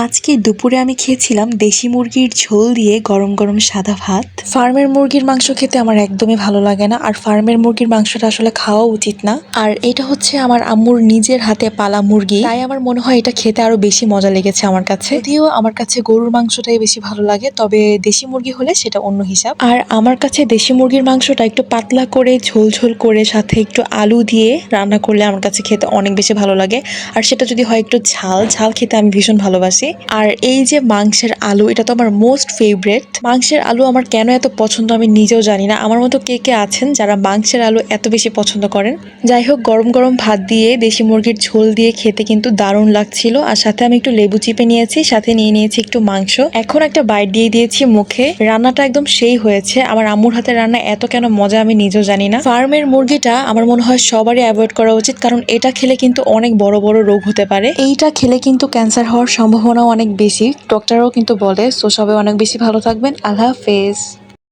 আজকে দুপুরে আমি খেয়েছিলাম দেশি মুরগির ঝোল দিয়ে গরম গরম সাদা ভাত। ফার্মের মুরগির মাংস খেতে আমার একদমই ভালো লাগে না, আর ফার্মের মুরগির মাংসটা আসলে খাওয়া উচিত না। আর এটা হচ্ছে আমার আম্মুর নিজের হাতে পালা মুরগি, তাই আমার মনে হয় এটা খেতে আরো বেশি মজা লেগেছে আমার কাছে। যদিও আমার কাছে গরুর মাংসটাই বেশি ভালো লাগে, তবে দেশি মুরগি হলে সেটা অন্য হিসাব। আর আমার কাছে দেশি মুরগির মাংসটা একটু পাতলা করে ঝোল ঝোল করে সাথে একটু আলু দিয়ে রান্না করলে আমার কাছে খেতে অনেক বেশি ভালো লাগে। আর সেটা যদি হয় একটু ঝাল ঝাল খেতে আমি ভীষণ ভালোবাসি। আর এই যে মাংসের আলু, এটা তো আমার মোস্ট ফেভারিট। মাংসের আলু আমার কেন এত পছন্দ আমি নিজেও জানি না। আমার মতো কে কে আছেন যারা মাংসের আলু এত বেশি পছন্দ করেন? যাই হোক, গরম গরম ভাত দিয়ে দেশি মুরগির ঝোল দিয়ে খেতে কিন্তু দারুণ লাগছিল। আর সাথে আমি একটু লেবু চিপে নিয়েছি, সাথে নিয়ে নিয়েছি একটু মাংস। এখন একটা বাইট দিয়ে দিয়েছি মুখে। রান্নাটা একদম সেই হয়েছে। আমার আম্মুর হাতের রান্না এত কেন মজা আমি নিজেও জানি না। ফার্মের মুরগিটা আমার মনে হয় সবারই অ্যাভয়েড করা উচিত, কারণ এটা খেলে কিন্তু অনেক বড় বড় রোগ হতে পারে। এইটা খেলে কিন্তু ক্যান্সার হওয়ার সম্ভাবনাও অনেক বেশি, ডক্টররাও কিন্তু বলে। সো সবাই অনেক বেশি ভালো থাকবেন। আল্লাহ হাফেজ।